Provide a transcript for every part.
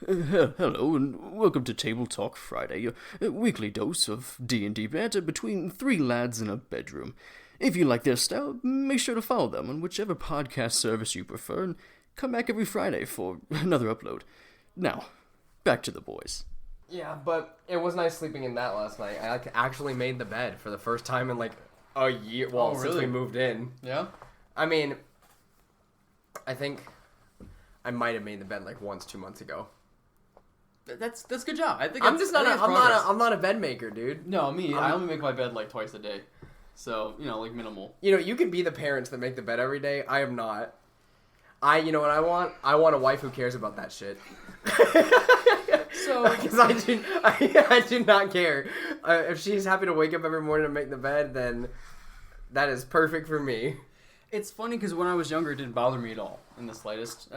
Hello and welcome to TableTalk Friday, a weekly dose of D&D banter between three lads in a bedroom. If you like their style, make sure to follow them on whichever podcast service you prefer and come back every Friday for another upload. Now, back to the boys. Yeah, but it was nice sleeping in that last night. I actually made the bed for the first time in a year. Well, since we moved in. Yeah? I mean, I think I might have made the bed 2 months ago. That's a good job. I think I'm not a bed maker, dude. No, I only make my bed twice a day. So, minimal. You can be the parents that make the bed every day. I am not. You know what I want? I want a wife who cares about that shit. So, because I do not care. If she's happy to wake up every morning and make the bed, then that is perfect for me. It's funny because when I was younger, it didn't bother me at all in the slightest.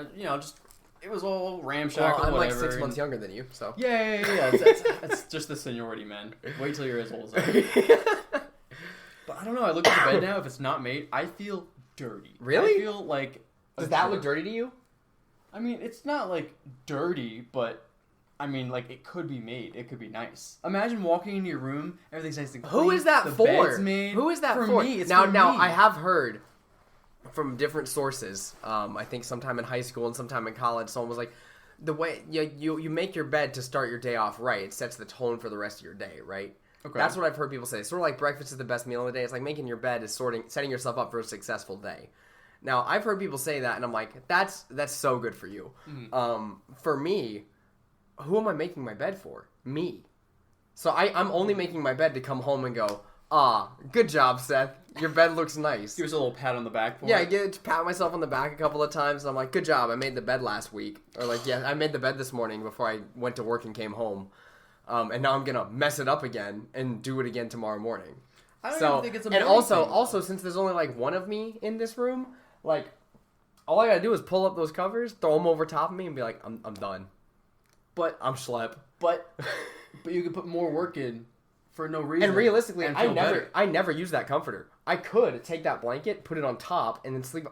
It was all ramshackle. I'm whatever. 6 months younger than you, so yeah. That's just the seniority, man. Wait till you're as old as I am. But I don't know. I look at the bed now. If it's not made, I feel dirty. Really? I feel like. Does that look dirty to you? I mean, it's not dirty, but. I mean, it could be made. It could be nice. Imagine walking into your room, everything's nice and clean. Who is that for? Bed's made. Who is that for? For me. It's now, for me. I have heard from different sources. I think sometime in high school and sometime in college, someone was like, the way you make your bed to start your day off right, it sets the tone for the rest of your day, right? Okay. That's what I've heard people say. Sort of like breakfast is the best meal of the day. It's like making your bed is setting yourself up for a successful day. Now, I've heard people say that, and I'm like, that's so good for you. Mm-hmm. For me, who am I making my bed for? Me. So I'm only making my bed to come home and go, good job, Seth. Your bed looks nice. Give us a little pat on the back for it. Yeah, I pat myself on the back a couple of times. And I'm like, good job. I made the bed last week. Or I made the bed this morning before I went to work and came home. And now I'm going to mess it up again and do it again tomorrow morning. I don't even think it's a And also, since there's only one of me in this room, all I got to do is pull up those covers, throw them over top of me, and be like, I'm done. But I'm schlep. But you could put more work in for no reason. And realistically, I never use that comforter. I could take that blanket, put it on top, and then sleep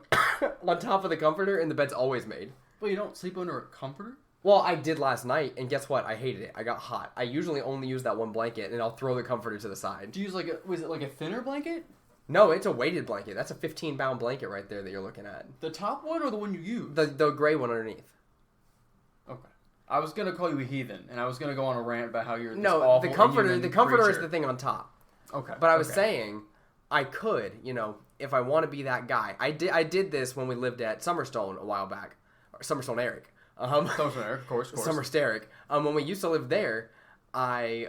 on top of the comforter, and the bed's always made. But you don't sleep under a comforter? Well, I did last night, and guess what? I hated it. I got hot. I usually only use that one blanket, and I'll throw the comforter to the side. Do you use was it a thinner blanket? No, it's a weighted blanket. That's a 15-pound blanket right there that you're looking at. The top one or the one you use? The gray one underneath. Okay. I was gonna call you a heathen, and I was gonna go on a rant about how you're the comforter is the thing on top. Okay. But I was saying, I could, if I want to be that guy. I did this when we lived at Summerstone a while back, or Summerstone Eric. Summerstone Eric, of course. Summerstone Eric. When we used to live there, I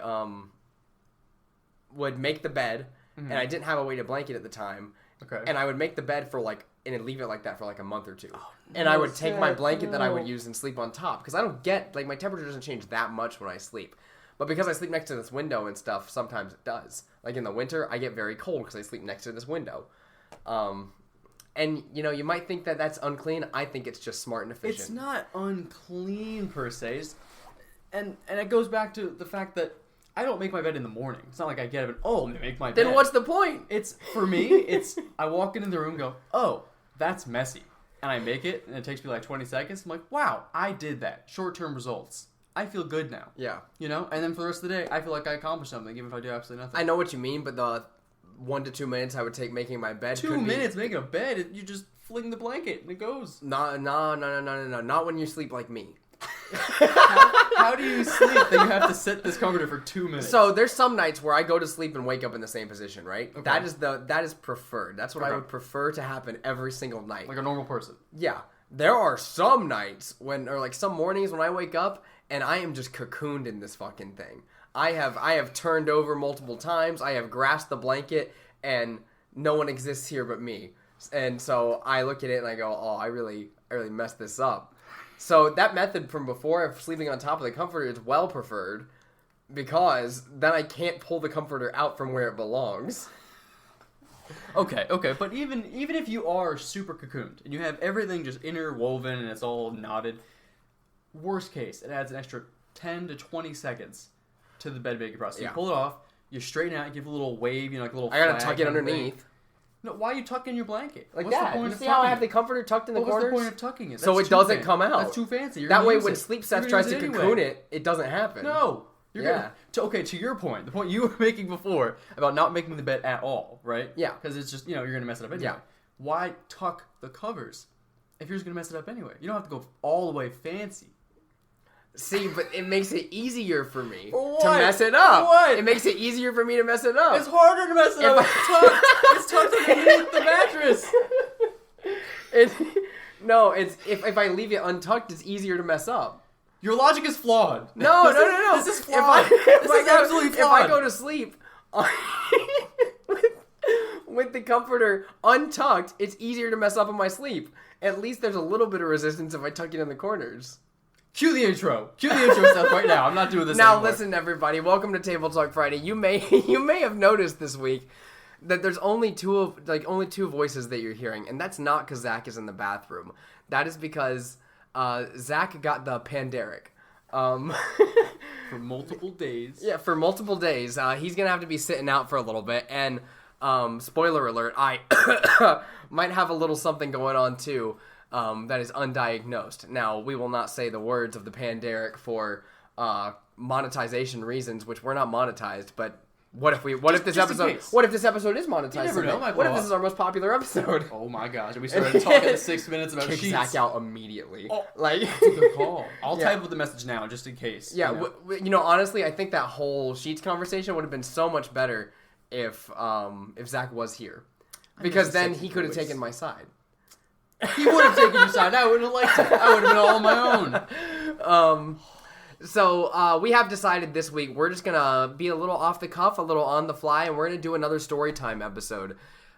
would make the bed, and I didn't have a weighted blanket at the time. Okay. And I would make the bed for and leave it like that for a month or two. Oh, and I would take my blanket that I would use and sleep on top. Because I don't get, my temperature doesn't change that much when I sleep. But because I sleep next to this window and stuff, sometimes it does. In the winter, I get very cold because I sleep next to this window. And, you might think that that's unclean. I think it's just smart and efficient. It's not unclean per se. And it goes back to the fact that I don't make my bed in the morning. It's not like I get up and, make my bed. Then what's the point? For me, I walk into the room and go, oh, that's messy. And I make it, and it takes me 20 seconds. I'm like, wow, I did that. Short-term results. I feel good now. Yeah. And then for the rest of the day, I feel like I accomplished something, even if I do absolutely nothing. I know what you mean, but the 1 to 2 minutes I would take making my bed 2 minutes making a bed, you just fling the blanket, and it goes. No. Not when you sleep like me. How do you sleep that you have to sit this comforter for 2 minutes? So there's some nights where I go to sleep and wake up in the same position, right? Okay. That is preferred. That's what I would prefer to happen every single night. Like a normal person. Yeah. There are some nights some mornings when I wake up and I am just cocooned in this fucking thing. I have turned over multiple times. I have grasped the blanket and no one exists here but me. And so I look at it and I go, oh, I really messed this up. So that method from before of sleeping on top of the comforter is well preferred because then I can't pull the comforter out from where it belongs. Okay, but even if you are super cocooned and you have everything just interwoven and it's all knotted, worst case, it adds an extra 10 to 20 seconds to the bed making process. So you pull it off, you straighten out, you give a little wave, like a little I gotta tuck it underneath. No, why are you tucking your blanket? Like What's that. The point You of see how I tucking have it? the comforter tucked in the What's corners? the point of tucking it? So That's it too doesn't fancy. come out. That's too fancy. You're That gonna way, use when it. Sleep You're Seth gonna tries use to it anyway. cocoon it, it doesn't happen. No. Yeah. Okay, to your point, the point you were making before about not making the bed at all, right? Yeah. Because it's just, you're going to mess it up anyway. Yeah. Why tuck the covers if you're just going to mess it up anyway? You don't have to go all the way fancy. See, but it makes it easier for me For to what? mess it up. For what? It makes it easier for me to mess it up. It's harder to mess it up. It's tucked underneath the mattress. If I leave it untucked, it's easier to mess up. Your logic is flawed. No. This is flawed. This is absolutely flawed. If I go to sleep with the comforter untucked, it's easier to mess up in my sleep. At least there's a little bit of resistance if I tuck it in the corners. Cue the intro. Cue the intro stuff right now. I'm not doing this Now anymore. listen, everybody. Welcome to Table Talk Friday. You may have noticed this week that there's only two voices that you're hearing, and that's not because Zach is in the bathroom. That is because Zach got the panderic. For multiple days. Yeah, for multiple days. He's gonna have to be sitting out for a little bit, and spoiler alert, I might have a little something going on too. That is undiagnosed. Now, we will not say the words of the panderic for monetization reasons, which we're not monetized, but what if this episode is monetized? You never know, might what blow if this up. is our most popular episode? Oh my gosh. And we started talking 6 minutes about Kick sheets. Zach out immediately. Oh, like, that's a good call. I'll Yeah. type with the message now, just in case. yeah, honestly, I think that whole sheets conversation would have been so much better if Zach was here, because then he could have taken my side. He would have taken your side. I wouldn't have liked it. I would have been all on my own. So we have decided this week we're just gonna be a little off the cuff, a little on the fly, and we're gonna do another story time episode.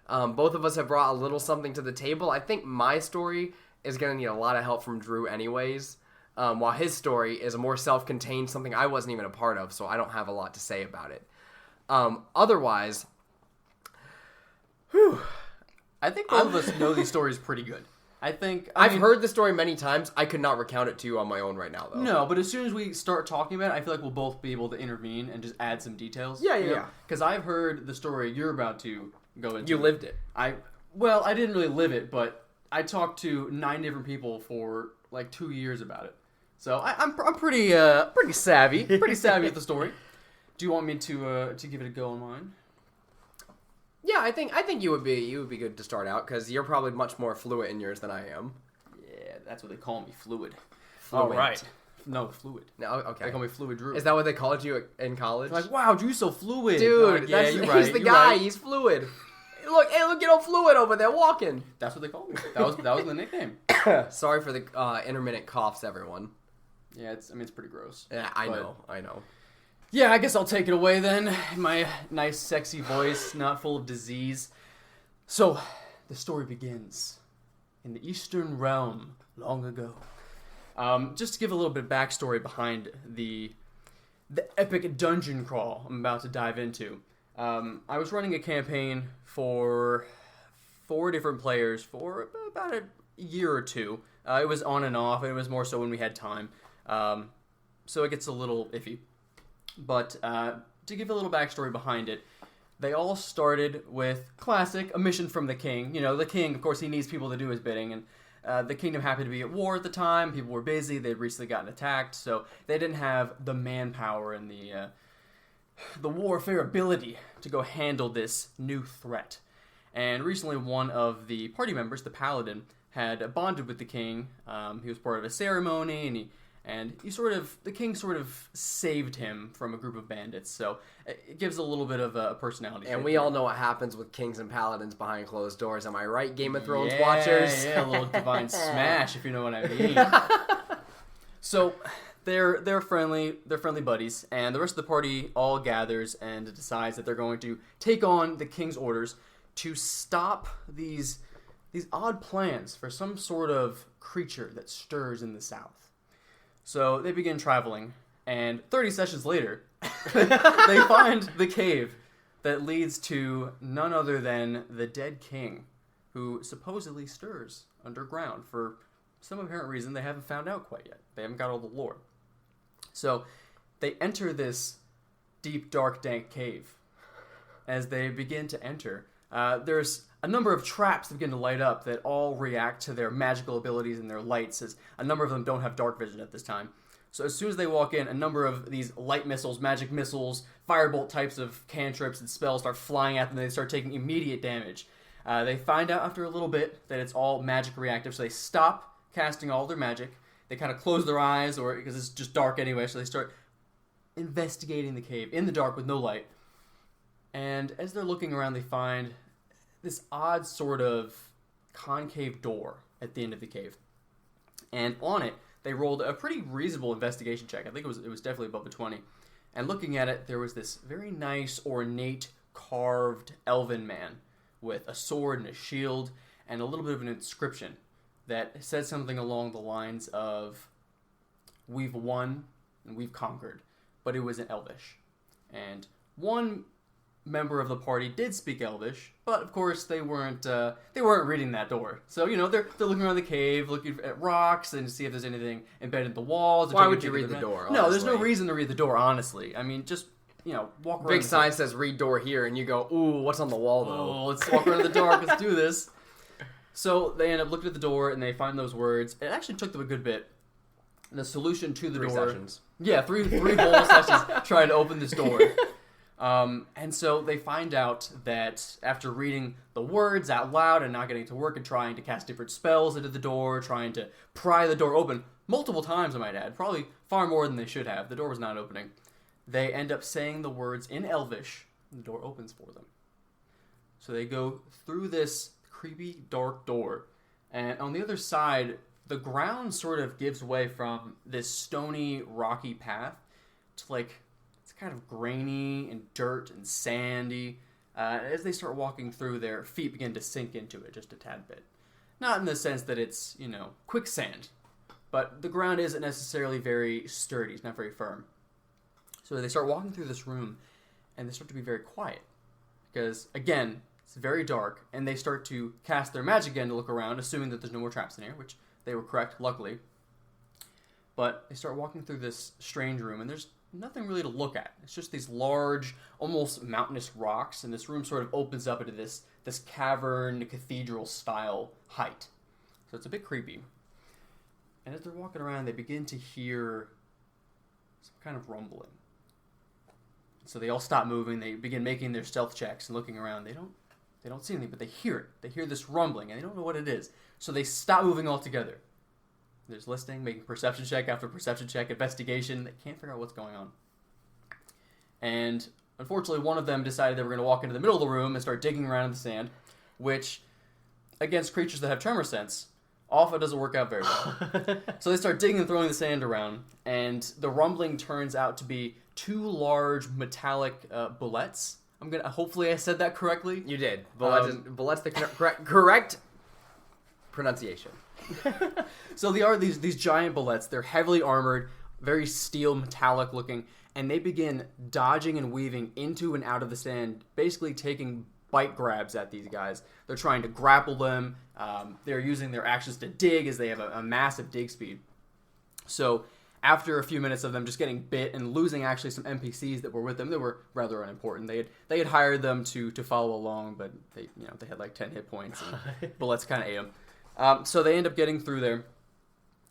Both of us have brought a little something to the table. I think my story is gonna need a lot of help from Drew anyways, while his story is a more self-contained, something I wasn't even a part of, so I don't have a lot to say about it. Otherwise, I think both of us know these stories pretty good. I've heard the story many times. I could not recount it to you on my own right now, though. No, but as soon as we start talking about it, I feel like we'll both be able to intervene and just add some details. Yeah. Because I've heard the story you're about to go into. You lived it. I didn't really live it, but I talked to 9 different people for like 2 years about it. So I'm pretty savvy, at the story. Do you want me to give it a go on mine? Yeah, I think you would be good to start out because you're probably much more fluent in yours than I am. Yeah, that's what they call me, fluid. Fluent. All right. No, fluid. No, okay. They call me Fluid Drew. Is that what they called you in college? Like, wow, Drew's so fluid. Dude, yeah, he's you're right. the you're guy. right. He's fluid. Look, get old Fluid over there walking. That's what they called me. That was the nickname. Sorry for the intermittent coughs, everyone. Yeah, it's pretty gross. Yeah, I know. Yeah, I guess I'll take it away then. My nice, sexy voice, not full of disease. So, the story begins in the Eastern Realm long ago. Just to give a little bit of backstory behind the epic dungeon crawl I'm about to dive into. I was running a campaign for 4 different players for about a year or two. It was on and off. It was more so when we had time. So it gets a little iffy. But to give a little backstory behind it, they all started with classic, a mission from the king. You know, the king, of course, he needs people to do his bidding, and the kingdom happened to be at war at the time. People were busy. They'd recently gotten attacked, so they didn't have the manpower and the warfare ability to go handle this new threat. And recently, one of the party members, the paladin, had bonded with the king. He was part of a ceremony, and the king sort of saved him from a group of bandits. So it gives a little bit of a personality. And we all know what happens with kings and paladins behind closed doors. Am I right, Game of Thrones Yeah, watchers? Yeah, a little divine smash, if you know what I mean. So they're friendly buddies, and the rest of the party all gathers and decides that they're going to take on the king's orders to stop these odd plans for some sort of creature that stirs in the south. So they begin traveling, and 30 sessions later, they find the cave that leads to none other than the dead king, who supposedly stirs underground for some apparent reason they haven't found out quite yet. They haven't got all the lore. So they enter this deep, dark, dank cave. As they begin to enter, there's a number of traps begin to light up that all react to their magical abilities and their lights, as a number of them don't have dark vision at this time. So as soon as they walk in, a number of these light missiles, magic missiles, firebolt types of cantrips and spells start flying at them, and they start taking immediate damage. They find out after a little bit that it's all magic reactive, so they stop casting all their magic. They kind of close their eyes, or because it's just dark anyway, so they start investigating the cave in the dark with no light. And as they're looking around, they find this odd sort of concave door at the end of the cave. And on it, they rolled a pretty reasonable investigation check. I think it was definitely above a 20. And looking at it, there was this very nice, ornate, carved elven man with a sword and a shield and a little bit of an inscription that said something along the lines of, "We've won and we've conquered," but it was in Elvish. And one member of the party did speak Elvish, but of course they weren't reading that door. So they're looking around the cave, looking at rocks and see if there's anything embedded in the walls. Why would you read the door? No, there's no reason to read the door. Honestly, I mean, just walk around. Big sign says "read door here," and you go, "Ooh, what's on the wall though?" Oh, let's walk around in the dark. Let's do this. So they end up looking at the door and they find those words. It actually took them a good bit. The solution to the door. 3 sessions. Yeah, three whole sessions trying to open this door. And so they find out that after reading the words out loud and not getting to work and trying to cast different spells into the door, trying to pry the door open multiple times, I might add, probably far more than they should have. The door was not opening. They end up saying the words in Elvish, and the door opens for them. So they go through this creepy, dark door, and on the other side, the ground sort of gives way from this stony, rocky path to it's kind of grainy and dirt and sandy. As they start walking through, their feet begin to sink into it just a tad bit. Not in the sense that it's, quicksand, but the ground isn't necessarily very sturdy. It's not very firm. So they start walking through this room, and they start to be very quiet. Because, again, it's very dark, and they start to cast their magic again to look around, assuming that there's no more traps in here, which they were correct, luckily. But they start walking through this strange room, and there's nothing really to look at. It's just these large, almost mountainous rocks, and this room sort of opens up into this cavern, cathedral-style height. So it's a bit creepy. And as they're walking around, they begin to hear some kind of rumbling. So they all stop moving. They begin making their stealth checks and looking around. They don't see anything, but they hear it. They hear this rumbling, and they don't know what it is. So they stop moving altogether. There's listening, making perception check after perception check, investigation. They can't figure out what's going on. And unfortunately, one of them decided they were going to walk into the middle of the room and start digging around in the sand, which, against creatures that have tremor sense, often doesn't work out very well. So they start digging and throwing the sand around, and the rumbling turns out to be 2 large metallic bullets. Hopefully I said that correctly. You did. Bullets the correct pronunciation. So they are these giant bullets. They're heavily armored, very steel, metallic looking, and they begin dodging and weaving into and out of the sand, basically taking bite grabs at these guys. They're trying to grapple them. They're using their actions to dig, as they have a massive dig speed. So after a few minutes of them just getting bit and losing actually some NPCs that were with them, they were rather unimportant. They had hired them to follow along, but they had like 10 hit points, and bullets kind of ate them. So they end up getting through there,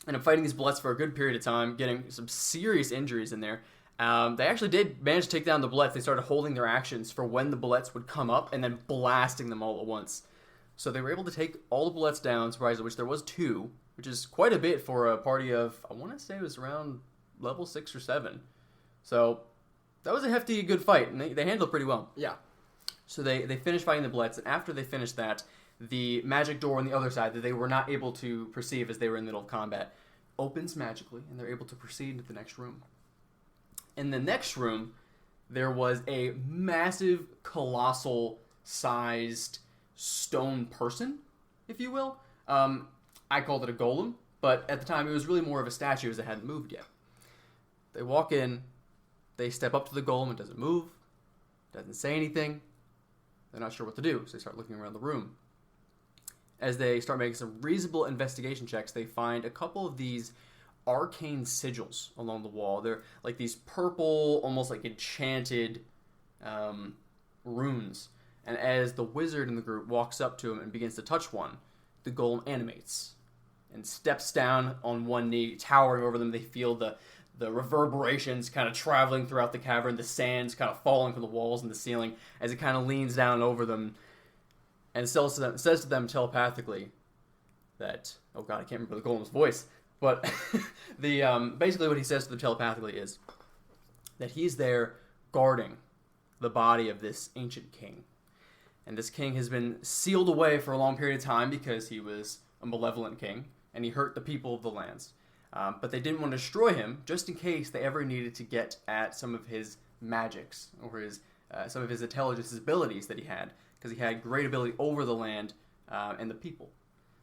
and I'm fighting these bullets for a good period of time, getting some serious injuries in there. They actually did manage to take down the bullets. They started holding their actions for when the bullets would come up and then blasting them all at once. So they were able to take all the bullets down, surprisingly, which there was 2, which is quite a bit for a party of, I want to say it was around level 6 or 7. So that was a hefty, good fight, and they handled it pretty well. Yeah. So they finished fighting the bullets, and after they finished that, the magic door on the other side that they were not able to perceive as they were in the middle of combat opens magically, and they're able to proceed into the next room. In the next room, there was a massive, colossal-sized stone person, if you will. I called it a golem, but at the time it was really more of a statue as it hadn't moved yet. They walk in, they step up to the golem, it doesn't move, doesn't say anything. They're not sure what to do, so they start looking around the room. As they start making some reasonable investigation checks, they find a couple of these arcane sigils along the wall. They're like these purple, almost like enchanted runes And as the wizard in the group walks up to him and begins to touch one, the golem animates and steps down on one knee, towering over them. They feel the reverberations kind of traveling throughout the cavern, the sands kind of falling from the walls and the ceiling as it kind of leans down over them and says to them telepathically that, oh god, I can't remember the golem's voice, but basically what he says to them telepathically is that he's there guarding the body of this ancient king. And this king has been sealed away for a long period of time because he was a malevolent king, and he hurt the people of the lands. But they didn't want to destroy him, just in case they ever needed to get at some of his magics, or some of his intelligence abilities that he had, because he had great ability over the land and the people.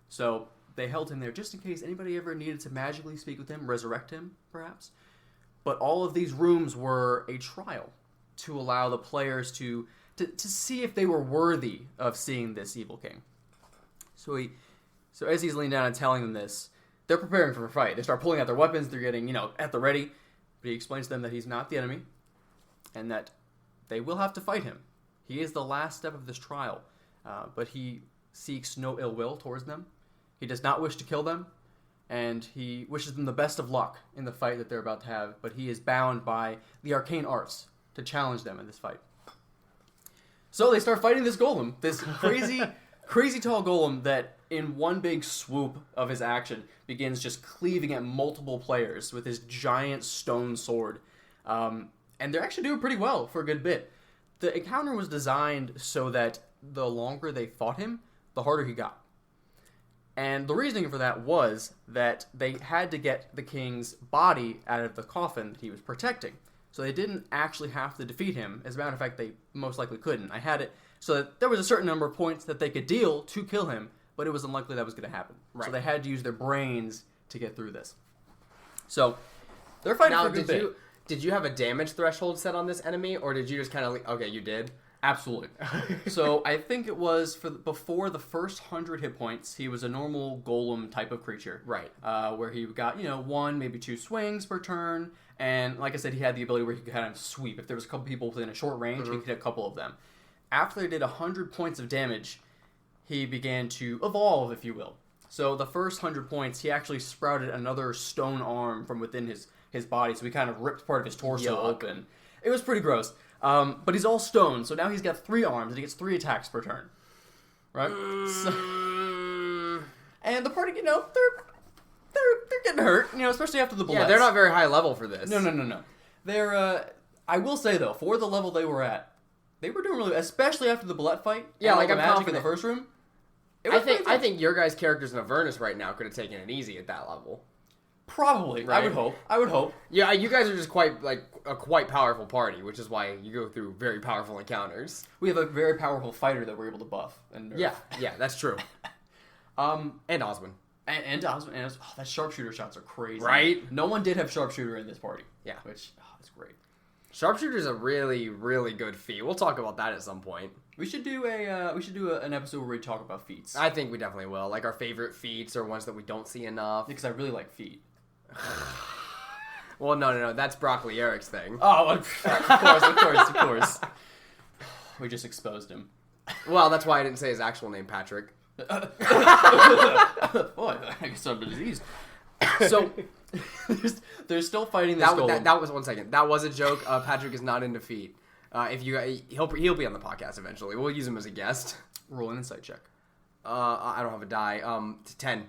So they held him there just in case anybody ever needed to magically speak with him, resurrect him, perhaps. But all of these rooms were a trial to allow the players to see if they were worthy of seeing this evil king. So as he's leaning down and telling them this, they're preparing for a fight. They start pulling out their weapons. They're getting, at the ready. But he explains to them that he's not the enemy and that they will have to fight him. He is the last step of this trial, but he seeks no ill will towards them. He does not wish to kill them, and he wishes them the best of luck in the fight that they're about to have, but he is bound by the arcane arts to challenge them in this fight. So they start fighting this golem, this crazy, crazy tall golem that in one big swoop of his action begins just cleaving at multiple players with his giant stone sword. And they're actually doing pretty well for a good bit. The encounter was designed so that the longer they fought him, the harder he got. And the reasoning for that was that they had to get the king's body out of the coffin that he was protecting. So they didn't actually have to defeat him. As a matter of fact, they most likely couldn't. I had it so that there was a certain number of points that they could deal to kill him, but it was unlikely that was going to happen. Right. So they had to use their brains to get through this. So they're fighting for a good bit. Did you have a damage threshold set on this enemy, or did you just kind of okay, you did? Absolutely. So I think it was before the first 100 hit points, he was a normal golem type of creature. Right. Where he got, 1, maybe 2 swings per turn. And like I said, he had the ability where he could kind of sweep. If there was a couple people within a short range, he could hit a couple of them. After they did 100 points of damage, he began to evolve, if you will. So the first 100 points, he actually sprouted another stone arm from within his body. So he kind of ripped part of his torso open. It was pretty gross. But he's all stone, so now he's got 3 arms, and he gets 3 attacks per turn. Right? And the party, they're getting hurt, especially after the blitz. Yeah, they're not very high level for this. No. They're, I will say, though, for the level they were at, they were doing really, especially after the bullet fight. Yeah, and like the I'm magic confident. in the first room. I think your guys' characters in Avernus right now could have taken it easy at that level. Probably. Right? I would hope. Yeah, you guys are just quite powerful party, which is why you go through very powerful encounters. We have a very powerful fighter that we're able to buff and nerf. Yeah, that's true. And Oswin. And Oswin. And that sharpshooter shots are crazy. Right? No one did have sharpshooter in this party. Yeah. Which, that's great. Sharpshooter's a really, really good feat. We'll talk about that at some point. We should do an episode where we talk about feats. I think we definitely will. Like our favorite feats or ones that we don't see enough. Because I really like feet. Well, no. That's Broccoli Eric's thing. Oh, of course. We just exposed him. Well, that's why I didn't say his actual name, Patrick. Boy, I guess I'm diseased. So, they're still fighting this golem. That was 1 second. That was a joke. Patrick is not into feet. He'll be on the podcast eventually. We'll use him as a guest. Roll an insight check. I don't have a die. 10.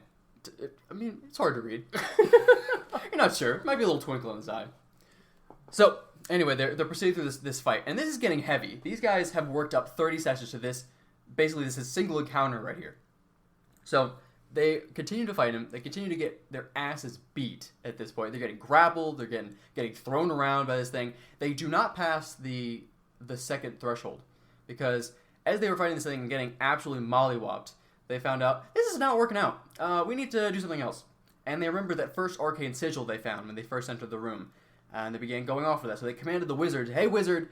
I mean, it's hard to read. You're not sure. Might be a little twinkle in his eye. So, anyway, they're proceeding through this fight. And this is getting heavy. These guys have worked up 30 sessions to this. Basically, this is a single encounter right here. So, they continue to fight him. They continue to get their asses beat at this point. They're getting grappled. They're getting thrown around by this thing. They do not pass the second threshold. Because as they were fighting this thing and getting absolutely mollywopped, they found out, this is not working out. We need to do something else. And they remembered that first arcane sigil they found when they first entered the room. And they began going off for that. So they commanded the wizard, hey wizard,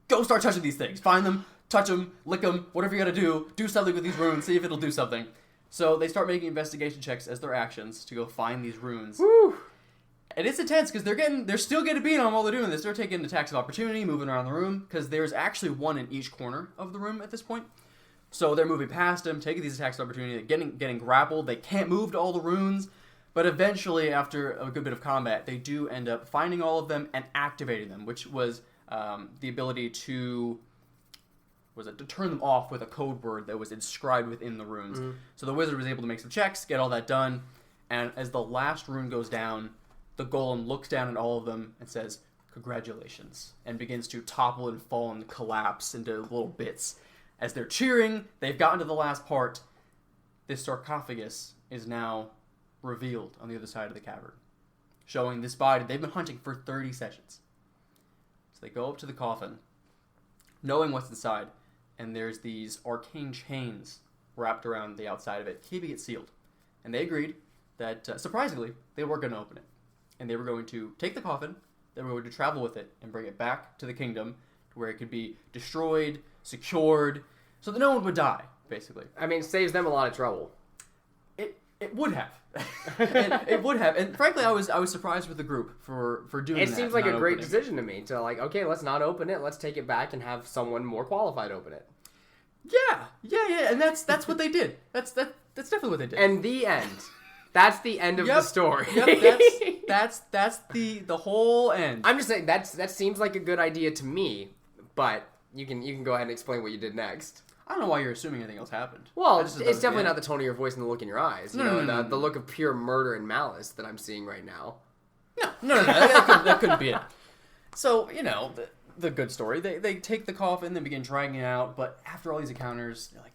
go start touching these things. Find them, touch them, lick them, whatever you gotta do. Do something with these runes, see if it'll do something. So they start making investigation checks as their actions to go find these runes. Woo! And it's intense because they're still getting beat on while they're doing this. They're taking attacks of opportunity, moving around the room, because there's actually one in each corner of the room at this point. So they're moving past him, taking these attacks of opportunity, getting grappled. They can't move to all the runes, but eventually, after a good bit of combat, they do end up finding all of them and activating them, which was the ability to turn them off with a code word that was inscribed within the runes. Mm-hmm. So the wizard was able to make some checks, get all that done, and as the last rune goes down, the golem looks down at all of them and says, "Congratulations," and begins to topple and fall and collapse into little bits. As they're cheering, they've gotten to the last part. This sarcophagus is now revealed on the other side of the cavern, showing this body they've been hunting for 30 sessions. So they go up to the coffin, knowing what's inside, and there's these arcane chains wrapped around the outside of it, keeping it sealed. And they agreed that, surprisingly, they were going to open it. And they were going to take the coffin, they were going to travel with it, and bring it back to the kingdom, to where it could be destroyed, secured, so that no one would die, basically. I mean, it saves them a lot of trouble. It would have. It would have. And frankly, I was surprised with the group for doing that. It seems like a great decision to me, to like, okay, let's not open it, let's take it back and have someone more qualified open it. Yeah, and that's what they did. That's definitely what they did. And the end. That's the end of the story. Yep, that's the whole end. I'm just saying that seems like a good idea to me, but you can go ahead and explain what you did next. I don't know why you're assuming anything else happened. Well, it's definitely not the tone of your voice and the look in your eyes. The look of pure murder and malice that I'm seeing right now. No. That couldn't be it. So, the good story. They take the coffin, they begin dragging it out, but after all these encounters, they're like,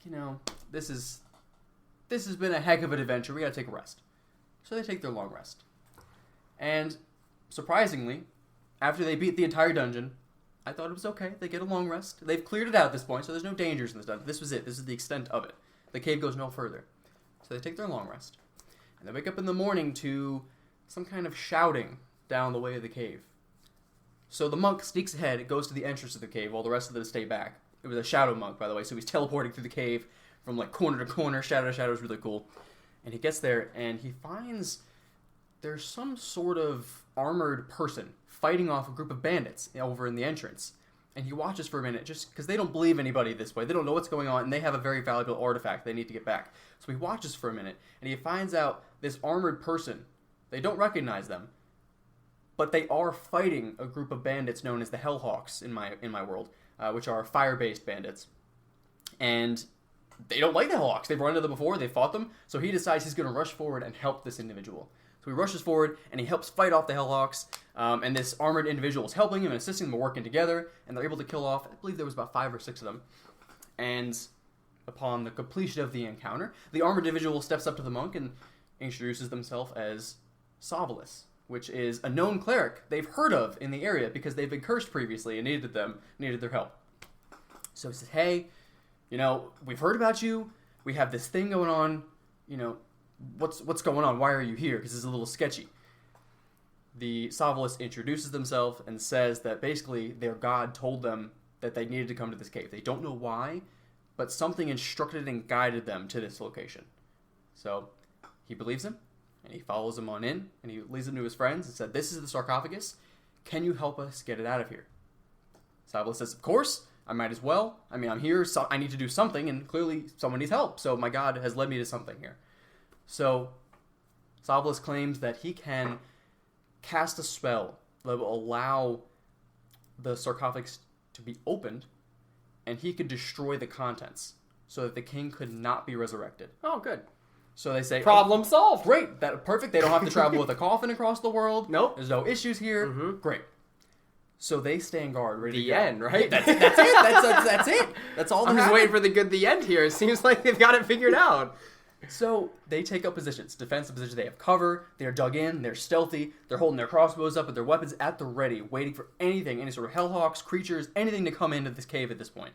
this has been a heck of an adventure. We gotta take a rest. So they take their long rest. And, surprisingly, after they beat the entire dungeon, I thought it was okay. They get a long rest. They've cleared it out at this point, so there's no dangers in this dungeon. This was it. This is the extent of it. The cave goes no further. So they take their long rest. And they wake up in the morning to some kind of shouting down the way of the cave. So the monk sneaks ahead, goes to the entrance of the cave, while the rest of them stay back. It was a shadow monk, by the way, so he's teleporting through the cave from like corner to corner, shadow to shadow. It was really cool. And he gets there, and he finds there's some sort of armored person fighting off a group of bandits over in the entrance. And he watches for a minute, just because they don't believe anybody this way. They don't know what's going on, and they have a very valuable artifact they need to get back. So he watches for a minute, and he finds out this armored person, they don't recognize them, but they are fighting a group of bandits known as the Hellhawks in my world, which are fire-based bandits. And they don't like the Hellhawks. They've run into them before, they've fought them, so he decides he's going to rush forward and help this individual. So he rushes forward, and he helps fight off the Hellhawks, and this armored individual is helping him and assisting them, working together, and they're able to kill off, I believe there was about 5 or 6 of them. And upon the completion of the encounter, the armored individual steps up to the monk and introduces themselves as Sovelus, which is a known cleric they've heard of in the area because they've been cursed previously and needed their help. So he says, "Hey, we've heard about you. We have this thing going on. What's going on? Why are you here? Because it's a little sketchy." The Sovelus introduces themselves and says that basically their god told them that they needed to come to this cave. They don't know why, but something instructed and guided them to this location. So he believes him, and he follows him on in, and he leads him to his friends and said, "This is the sarcophagus. Can you help us get it out of here?" Sovelus says, "Of course. I might as well. I mean, I'm here, so I need to do something, and clearly someone needs help. So my god has led me to something here." So Sovelus claims that he can cast a spell that will allow the sarcophagus to be opened, and he could destroy the contents so that the king could not be resurrected. Oh, good. So they say, problem solved. Great, perfect. They don't have to travel with a coffin across the world. Nope. There's no issues here. Mm-hmm. Great. So they stand guard, ready to go. The end, right? That's it. That's it. That's all. I'm just waiting for the end here. It seems like they've got it figured out. So they take up positions, defensive positions. They have cover. They're dug in. They're stealthy. They're holding their crossbows up with their weapons at the ready, waiting for anything, any sort of hellhawks, creatures, anything to come into this cave at this point.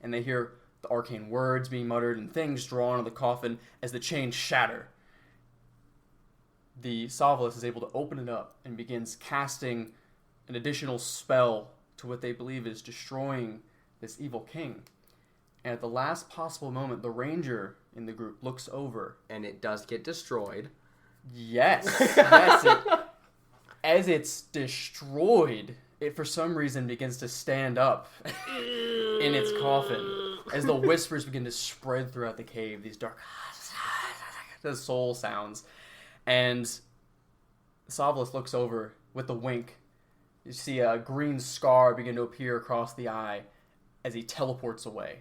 And they hear the arcane words being muttered and things drawn on the coffin as the chains shatter. The Sovelus is able to open it up and begins casting an additional spell to what they believe is destroying this evil king. And at the last possible moment, the ranger in the group looks over. And it does get destroyed. Yes. as it's destroyed, it for some reason begins to stand up in its coffin as the whispers begin to spread throughout the cave. These dark the soul sounds. And Savlas looks over with a wink. You see a green scar begin to appear across the eye as he teleports away,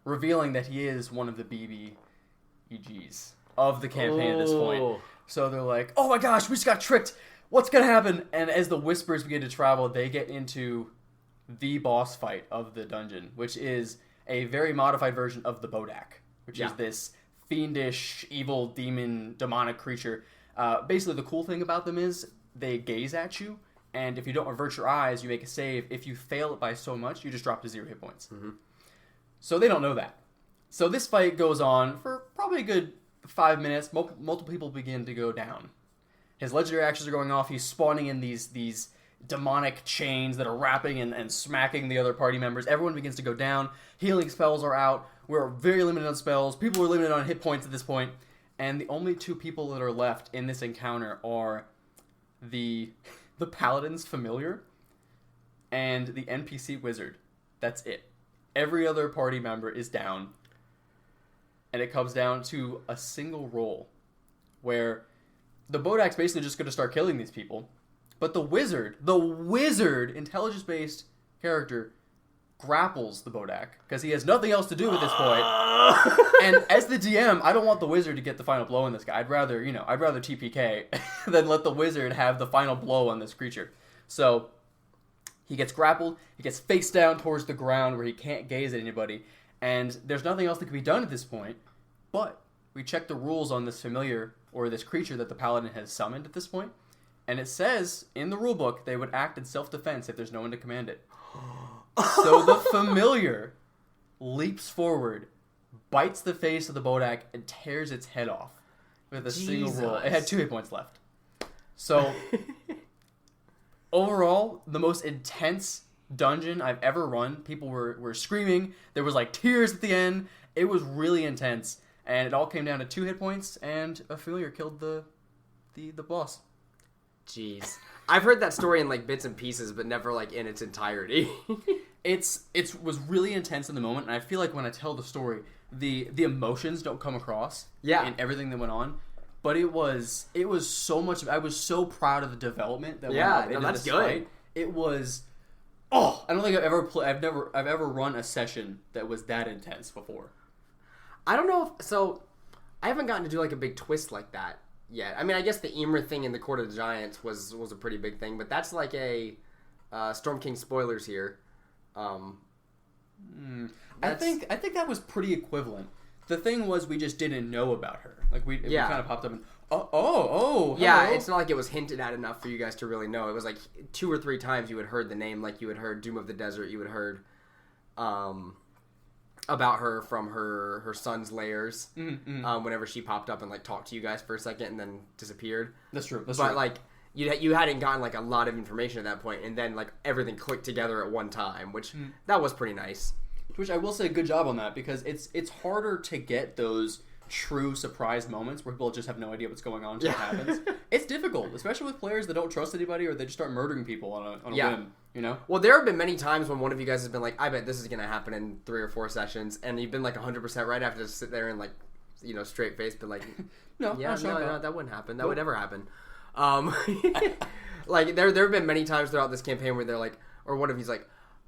revealing that he is one of the BBEGs of the campaign at this point. So they're like, oh my gosh, we just got tricked. What's going to happen? And as the whispers begin to travel, they get into the boss fight of the dungeon, which is a very modified version of the Bodak, which is this fiendish, evil, demonic creature. Basically, the cool thing about them is they gaze at you, and if you don't avert your eyes, you make a save. If you fail it by so much, you just drop to 0 hit points. Mm-hmm. So they don't know that. So this fight goes on for probably a good 5 minutes. Multiple people begin to go down. His legendary actions are going off. He's spawning in these demonic chains that are wrapping and smacking the other party members. Everyone begins to go down. Healing spells are out. We're very limited on spells. People are limited on hit points at this point. And the only 2 people that are left in this encounter are the Paladin's Familiar and the NPC Wizard. That's it. Every other party member is down. And it comes down to a single roll where the Bodak's basically just going to start killing these people. But the wizard, intelligence-based character, grapples the Bodak because he has nothing else to do at this point. And as the DM, I don't want the wizard to get the final blow on this guy. I'd rather TPK than let the wizard have the final blow on this creature. So he gets grappled. He gets face down towards the ground where he can't gaze at anybody. And there's nothing else that can be done at this point. But we check the rules on this familiar or this creature that the paladin has summoned at this point. And it says in the rulebook they would act in self-defense if there's no one to command it. So the familiar leaps forward, bites the face of the Bodak, and tears its head off with a single roll. It had 2 hit points left. So, overall, the most intense dungeon I've ever run. People were screaming. There was, tears at the end. It was really intense. And it all came down to 2 hit points, and a familiar killed the boss. Jeez. I've heard that story in bits and pieces, but never in its entirety. It was really intense in the moment, and I feel like when I tell the story, the emotions don't come across in everything that went on. But it was so much. I was so proud of the development that went up into this fight. It was. Oh, I don't think I've ever run a session that was that intense before. I don't know I haven't gotten to do a big twist like that yet. I mean, I guess the Emer thing in the Court of the Giants was a pretty big thing, but that's a Storm King spoilers here. I think that was pretty equivalent. The thing was, we just didn't know about her. We kind of popped up and hello. Yeah, it's not like it was hinted at enough for you guys to really know. It was 2 or 3 times you had heard the name, you had heard Doom of the Desert, you had heard about her from her son's lairs. Whenever she popped up and talked to you guys for a second and then disappeared. That's true. But you hadn't gotten a lot of information at that point, and then everything clicked together at one time, which that was pretty nice. Which I will say, good job on that, because it's harder to get those true surprise moments where people just have no idea what's going on until it happens. It's difficult, especially with players that don't trust anybody or they just start murdering people on a whim. Well, there have been many times when one of you guys has been I bet this is going to happen in 3 or 4 sessions, and you've been 100% right after to sit there and straight face, but no, that wouldn't happen. That would never happen. There have been many times throughout this campaign where they're or one of you's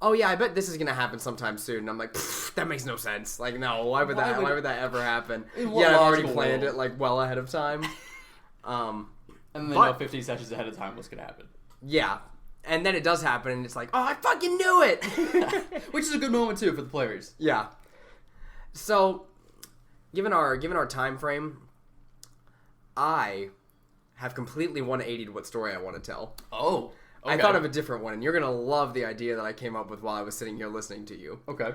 oh yeah, I bet this is going to happen sometime soon. And I'm that makes no sense. No, why would that ever happen? Yeah, I've already planned it well ahead of time. And then know 50 sessions ahead of time what's going to happen. Yeah. And then it does happen, and it's oh, I fucking knew it! Which is a good moment, too, for the players. Yeah. So, given our time frame, I have completely 180'd what story I want to tell. Oh, okay. I thought of a different one, and you're going to love the idea that I came up with while I was sitting here listening to you. Okay.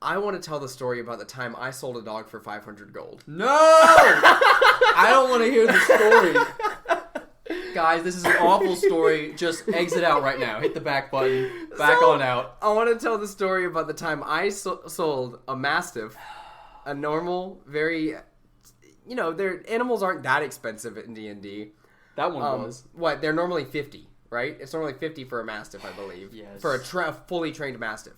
I want to tell the story about the time I sold a dog for 500 gold. No! I don't want to hear the story. Guys, this is an awful story. Just exit out right now. Hit the back button. Back on out. I want to tell the story about the time I sold a Mastiff. A normal, very... their animals aren't that expensive in D&D. That one was. What? They're normally 50, right? It's normally 50 for a Mastiff, I believe. Yes. For a fully trained Mastiff.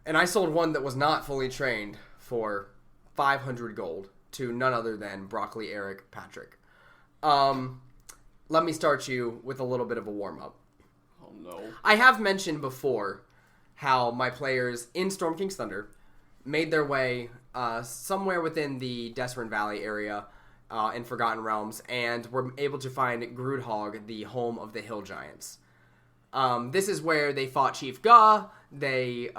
And I sold one that was not fully trained for 500 gold to none other than Broccoli Eric Patrick. Let me start you with a little bit of a warm-up. Oh, no. I have mentioned before how my players in Storm King's Thunder made their way somewhere within the Desrin Valley area in Forgotten Realms and were able to find Groodhog, the home of the Hill Giants. This is where they fought Chief Ga. They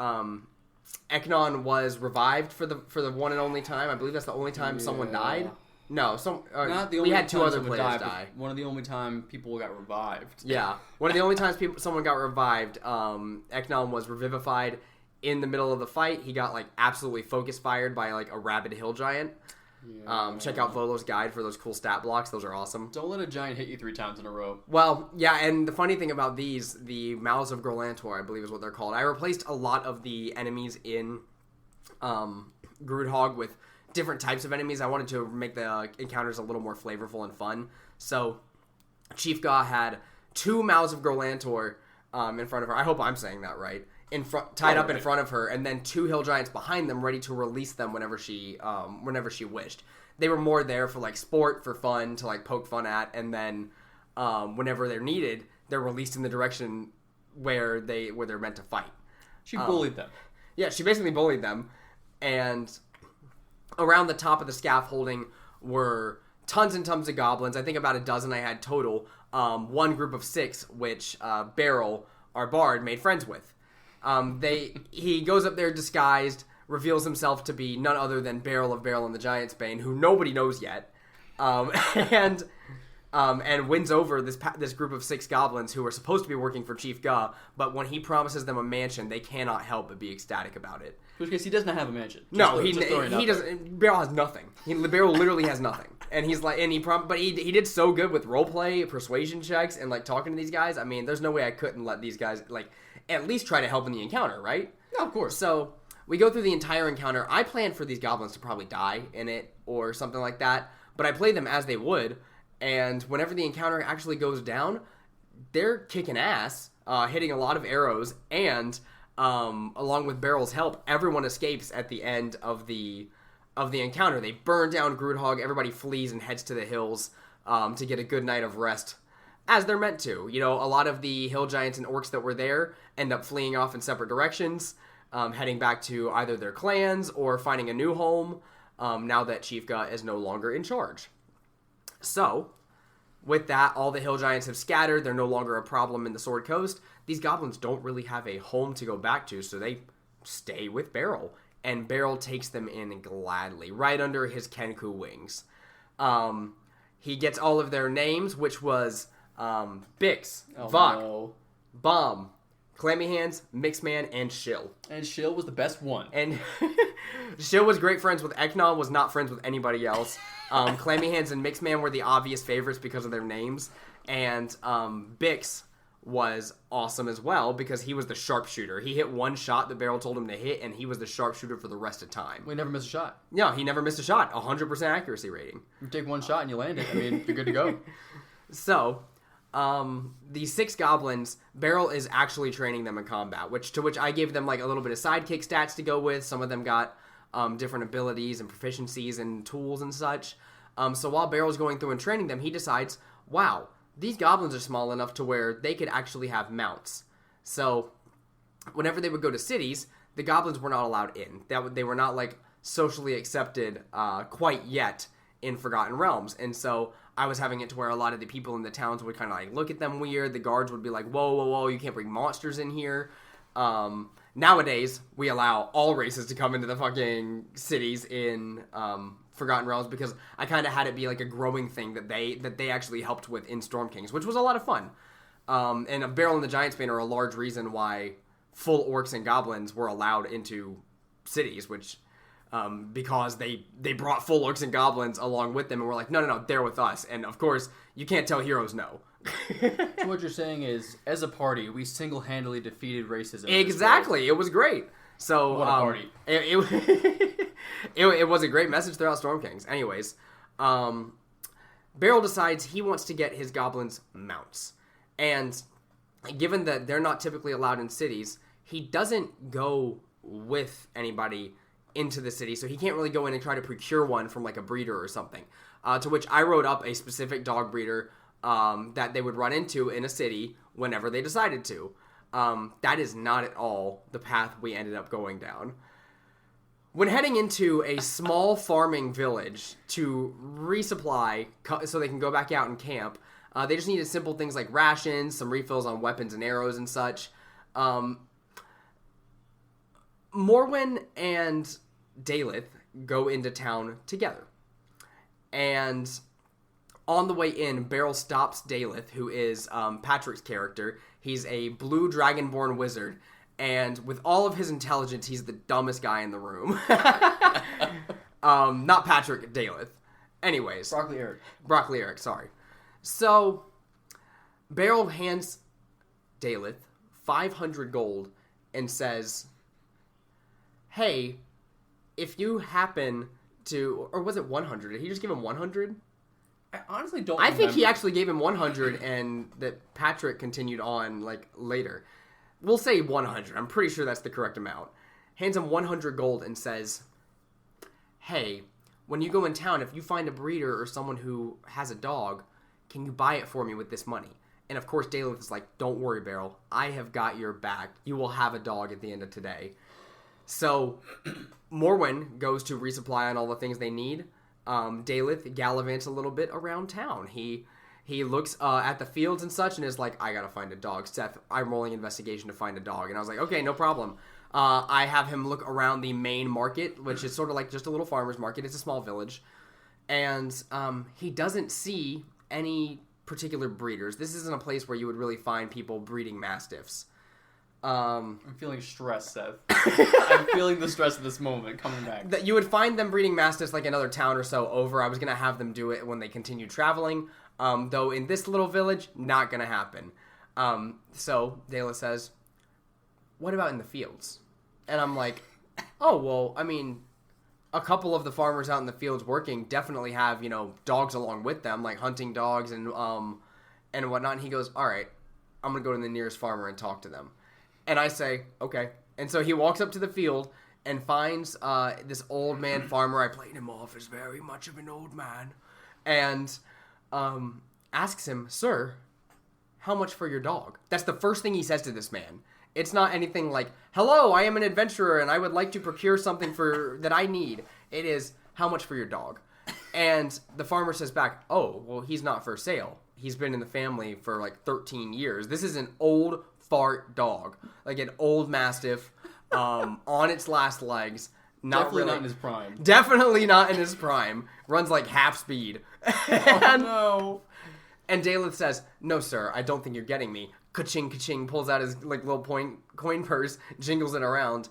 Eknon was revived for the one and only time. I believe that's the only time someone died. No, Not the we only had two time other someone players died, die. but one of the only time people got revived. Yeah, one of the only times someone got revived. Eknon was revivified in the middle of the fight. He got like absolutely focus fired by like a rabid hill giant. Yeah. Check out Volo's guide for those cool stat blocks. Those are awesome. Don't let a giant hit you 3 times in a row. Well, yeah, and the funny thing about these, the Mouths of Grolantor, I believe is what they're called. I replaced a lot of the enemies in Groodhog with different types of enemies. I wanted to make the encounters a little more flavorful and fun. So, Chief Ga had 2 Mouths of Grolantor in front of her. I hope I'm saying that right. Tied up in front of her, and then 2 hill giants behind them, ready to release them whenever she wished. They were more there for like sport, for fun, to like poke fun at, and then whenever they're needed, they're released in the direction where they're meant to fight. She bullied them. Yeah, she basically bullied them, and around the top of the scaffolding were tons and tons of goblins. I think about a dozen I had total. One group of 6, which Beryl, our bard, made friends with. He goes up there disguised, reveals himself to be none other than Beryl of Beryl and the Giant's Bane, who nobody knows yet, and wins over this group of 6 goblins who are supposed to be working for Chief Ga, but when he promises them a mansion, they cannot help but be ecstatic about it. In which case, he does not have a mansion. He doesn't. Beryl has nothing. Beryl literally has nothing, and he's like, but he did so good with roleplay, persuasion checks, and like talking to these guys. I mean, there's no way I couldn't let these guys like at least try to help in the encounter, right? No, of course. So we go through the entire encounter. I planned for these goblins to probably die in it or something like that, but I played them as they would, and whenever the encounter actually goes down, they're kicking ass, hitting a lot of arrows, and along with Beryl's help, everyone escapes at the end of the encounter. They burn down Groodhog, everybody flees and heads to the hills to get a good night of rest, as they're meant to. You know, a lot of the hill giants and orcs that were there end up fleeing off in separate directions, heading back to either their clans or finding a new home, now that Chief Ga is no longer in charge. So, with that, all the hill giants have scattered. They're no longer a problem in the Sword Coast. These goblins don't really have a home to go back to, so they stay with Beryl. And Beryl takes them in gladly, right under his Kenku wings. He gets all of their names, which was Bix, Vok, Bomb, Clammy Hands, Mixman, and Shill. And Shill was the best one. And Shill was great friends with Eknon, was not friends with anybody else. Clammy Hands and Mixman were the obvious favorites because of their names. And Bix was awesome as well because he was the sharpshooter. He hit one shot that Beryl told him to hit, and he was the sharpshooter for the rest of time. We never missed a shot. No, he never missed a shot. 100% accuracy rating. You take one shot and you land it. I mean, you're good to go. So, the 6 goblins, Beryl is actually training them in combat, which I gave them like a little bit of sidekick stats to go with. Some of them got different abilities and proficiencies and tools and such. So while Beryl's going through and training them, he decides, wow, these goblins are small enough to where they could actually have mounts. So whenever they would go to cities, the goblins were not allowed in. They were not like socially accepted quite yet in Forgotten Realms. And so I was having it to where a lot of the people in the towns would kind of like look at them weird. The guards would be like, whoa, whoa, whoa, you can't bring monsters in here. Nowadays, we allow all races to come into the fucking cities in Forgotten Realms because I kind of had it be like a growing thing that they actually helped with in Storm Kings, which was a lot of fun. And Beryl and the Giant's Bane are a large reason why full orcs and goblins were allowed into cities, which because they brought full orcs and goblins along with them and were like, no, they're with us. And of course, you can't tell heroes no. So what you're saying is, as a party, we single-handedly defeated racism. Exactly, it was great. So what a party! It was a great message throughout Storm Kings. Anyways, Beryl decides he wants to get his goblins mounts. And given that they're not typically allowed in cities, he doesn't go with anybody into the city, so he can't really go in and try to procure one from like a breeder or something. To which I wrote up a specific dog breeder that they would run into in a city whenever they decided to. That is not at all the path we ended up going down. When heading into a small farming village to resupply so they can go back out and camp, they just needed simple things like rations, some refills on weapons and arrows and such. Morwen and Daleth go into town together. And on the way in, Beryl stops Daleth, who is Patrick's character. He's a blue dragonborn wizard, and with all of his intelligence, he's the dumbest guy in the room. Not Patrick, Daleth. Anyways. Broccoli Eric, sorry. So, Beryl hands Daleth 500 gold and says, hey, if you happen to... Or was it 100? Did he just give him 100? I honestly don't remember. Think he actually gave him 100 and that Patrick continued on, like, later. We'll say 100. I'm pretty sure that's the correct amount. Hands him 100 gold and says, hey, when you go in town, if you find a breeder or someone who has a dog, can you buy it for me with this money? And of course, Daleth is like, don't worry, Beryl. I have got your back. You will have a dog at the end of today. So, Morwen goes to resupply on all the things they need. Daleth gallivants a little bit around town. He looks at the fields and such and is like, I gotta find a dog. Seth, I'm rolling investigation to find a dog. And I was like, okay, no problem. I have him look around the main market, which is sort of like just a little farmer's market. It's a small village. And he doesn't see any particular breeders. This isn't a place where you would really find people breeding mastiffs. I'm feeling stressed, Seth. I'm feeling the stress of this moment coming back. That you would find them breeding mastiffs like another town or so over. I was going to have them do it when they continue traveling. Though in this little village, not going to happen. So Dela says, what about in the fields? And I'm like, oh, well, I mean, a couple of the farmers out in the fields working definitely have, dogs along with them, like hunting dogs and whatnot. And he goes, all right, I'm going to go to the nearest farmer and talk to them. And I say, okay. And so he walks up to the field and finds this old man farmer. I played him off as very much of an old man. And asks him, sir, how much for your dog? That's the first thing he says to this man. It's not anything like, hello, I am an adventurer and I would like to procure something that I need. It is, how much for your dog? And the farmer says back, oh, well, he's not for sale. He's been in the family for like 13 years. This is an old fart dog, like an old mastiff, on its last legs. Definitely not in his prime. Definitely not in his prime. Runs like half speed. Oh, no. And Daleth says, no, sir, I don't think you're getting me. Ka-ching, ka-ching, pulls out his like little coin purse, jingles it around.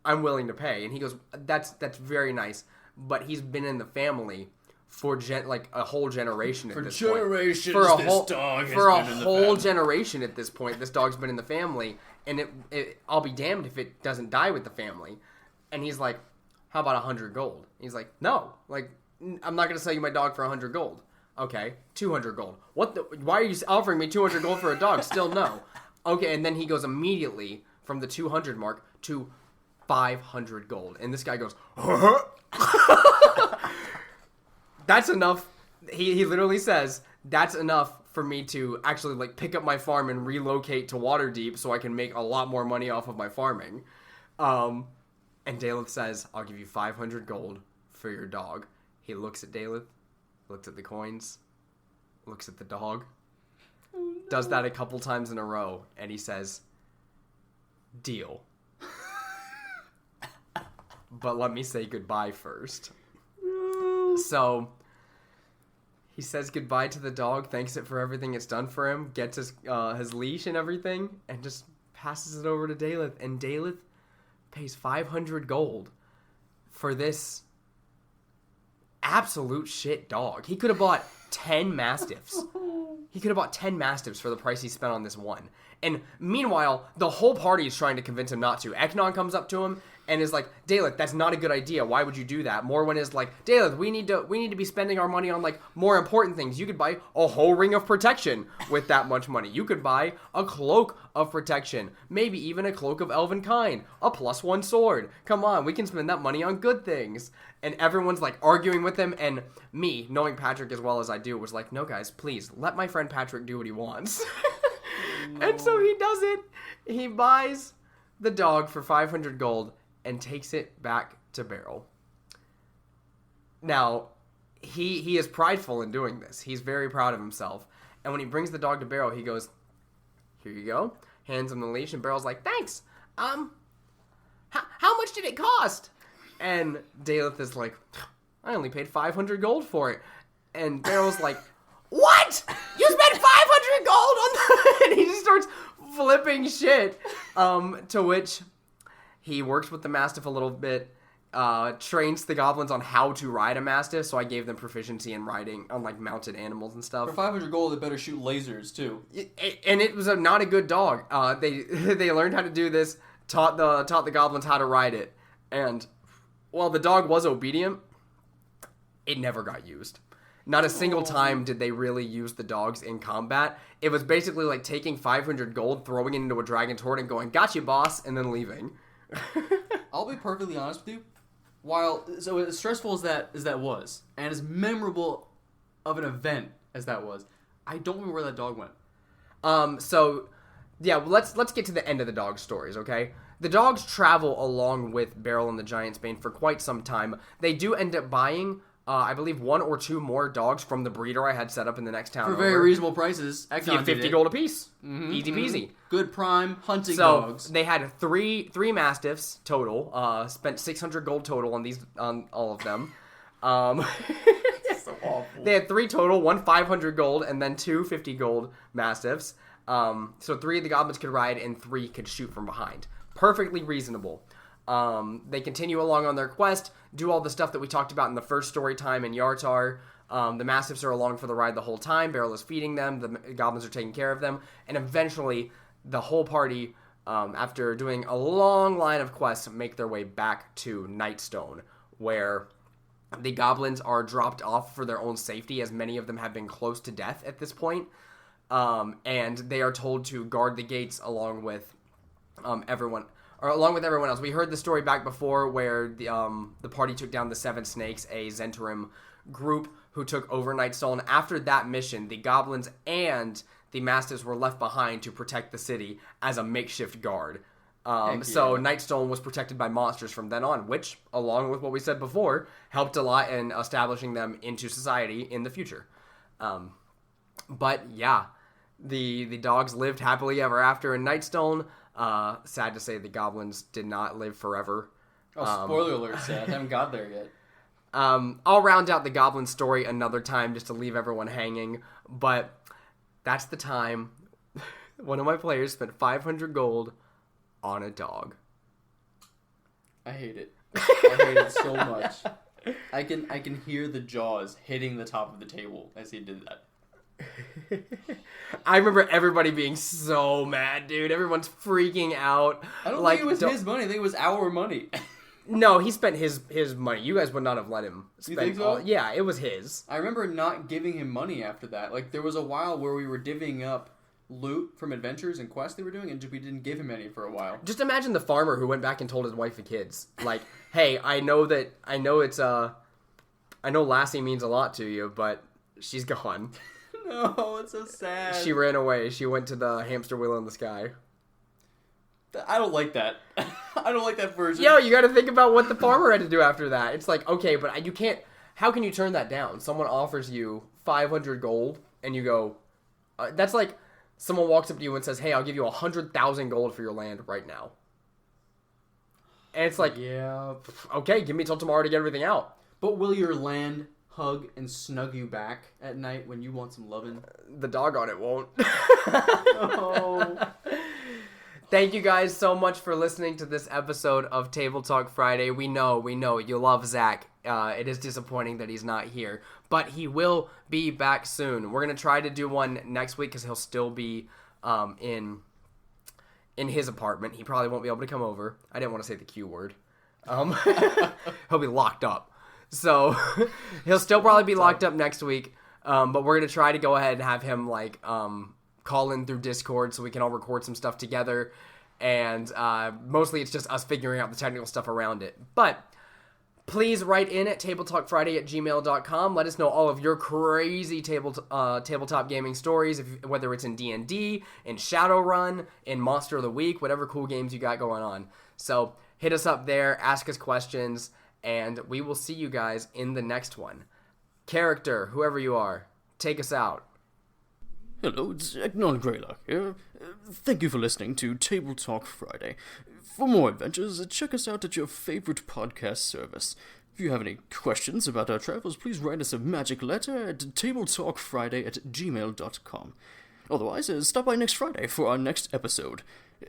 I'm willing to pay. And he goes, that's very nice. But he's been in the family for a whole generation at this point. For a whole generation at this point, this dog's been in the family, and I'll be damned if it doesn't die with the family. And he's like, how about 100 gold? He's like, no, like, I'm not going to sell you my dog for 100 gold. Okay, 200 gold. Why are you offering me 200 gold for a dog? Still no. Okay, and then he goes immediately from the 200 mark to 500 gold. And this guy goes, that's enough. He literally says, that's enough for me to actually like pick up my farm and relocate to Waterdeep so I can make a lot more money off of my farming. And Daleth says, I'll give you 500 gold for your dog. He looks at Daleth, looks at the coins, looks at the dog, does that a couple times in a row, and he says, deal. But let me say goodbye first. So he says goodbye to the dog, thanks it for everything it's done for him, gets his leash and everything, and just passes it over to Daleth. And Daleth pays 500 gold for this absolute shit dog. He could have bought 10 mastiffs. He could have bought 10 mastiffs for the price he spent on this one. And meanwhile, the whole party is trying to convince him not to. Eknon comes up to him and is like, Daleth, that's not a good idea. Why would you do that? Morwen is like, Daleth, we need to be spending our money on like more important things. You could buy a whole ring of protection with that much money. You could buy a cloak of protection, maybe even a cloak of elven kind, a +1 sword. Come on, we can spend that money on good things. And everyone's like arguing with him, and me, knowing Patrick as well as I do, was like, no guys, please let my friend Patrick do what he wants. No. And so he does it. He buys the dog for 500 gold and takes it back to Beryl. Now, he is prideful in doing this. He's very proud of himself. And when he brings the dog to Beryl, he goes, here you go. Hands him the leash, and Beryl's like, thanks. How much did it cost? And Daleth is like, I only paid 500 gold for it. And Beryl's like, what? You spent 500 gold on that? And he just starts flipping shit. To which he works with the Mastiff a little bit, trains the goblins on how to ride a Mastiff, so I gave them proficiency in riding on like mounted animals and stuff. For 500 gold, they better shoot lasers too. And it was not a good dog. They learned how to do this, taught the goblins how to ride it, and while the dog was obedient, it never got used. Not a single time did they really use the dogs in combat. It was basically like taking 500 gold, throwing it into a dragon's horde, and going, "Got you, boss," and then leaving. I'll be perfectly honest with you. While so as stressful as that was, and as memorable of an event as that was, I don't remember where that dog went. So yeah, let's get to the end of the dog's stories, okay? The dogs travel along with Beryl and the Giant's Bane for quite some time. They do end up buying, I believe, 1 or 2 more dogs from the breeder I had set up in the next town for very reasonable prices. For 50 gold apiece. Easy peasy. Good prime hunting dogs. So they had three Mastiffs total. Spent 600 gold total on all of them. So awful. They had 3 total, 1 500 gold, and then 2 50 gold Mastiffs. So 3 of the goblins could ride, and 3 could shoot from behind. Perfectly reasonable. They continue along on their quest, do all the stuff that we talked about in the first story time in Yartar. The Mastiffs are along for the ride the whole time. Beryl is feeding them. The goblins are taking care of them. And eventually, the whole party, after doing a long line of quests, make their way back to Nightstone, where the goblins are dropped off for their own safety, as many of them have been close to death at this point. And they are told to guard the gates along with everyone else. We heard the story back before where the party took down the 7 Snakes, a Zentarim group who took over Nightstone. After that mission, the goblins and the Mastiffs were left behind to protect the city as a makeshift guard. So Nightstone was protected by monsters from then on, which, along with what we said before, helped a lot in establishing them into society in the future. But yeah, the dogs lived happily ever after in Nightstone. Sad to say, the goblins did not live forever. Oh, spoiler alert, sad. I haven't got there yet. I'll round out the goblin story another time just to leave everyone hanging, but that's the time one of my players spent 500 gold on a dog. I hate it. I hate it so much. I can hear the jaws hitting the top of the table as he did that. I remember everybody being so mad, dude. Everyone's freaking out. I don't think it was his money. I think it was our money. No, he spent his money. You guys would not have let him spend. You think so? Yeah, it was his. I remember not giving him money after that. Like, there was a while where we were divvying up loot from adventures and quests they were doing, and we didn't give him any for a while. Just imagine the farmer who went back and told his wife and kids, like, hey, I know Lassie means a lot to you, but she's gone. No, it's so sad. She ran away. She went to the hamster wheel in the sky. I don't like that. I don't like that version. Yo, you gotta think about what the farmer had to do after that. It's like, okay, but you can't... How can you turn that down? Someone offers you 500 gold, and you go... that's like someone walks up to you and says, hey, I'll give you 100,000 gold for your land right now. And it's like... Yeah. Okay, give me till tomorrow to get everything out. But will your land hug and snug you back at night when you want some loving? The dog on it won't. Oh. Thank you guys so much for listening to this episode of Table Talk Friday. We know you love Zach. It is disappointing that he's not here, but he will be back soon. We're going to try to do one next week because he'll still be in his apartment. He probably won't be able to come over. I didn't want to say the Q word. He'll be locked up. So he'll still probably be locked up next week. But we're going to try to go ahead and have him call in through Discord so we can all record some stuff together. And mostly it's just us figuring out the technical stuff around it. But please write in at tabletalkfriday@gmail.com. Let us know all of your crazy tabletop gaming stories, whether it's in D&D, in Shadowrun, in Monster of the Week, whatever cool games you got going on. So hit us up there, ask us questions, and we will see you guys in the next one. Character, whoever you are, take us out. Hello, it's Agnon Greylock here. Thank you for listening to Table Talk Friday. For more adventures, check us out at your favorite podcast service. If you have any questions about our travels, please write us a magic letter at tabletalkfriday@gmail.com. Otherwise, stop by next Friday for our next episode.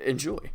Enjoy.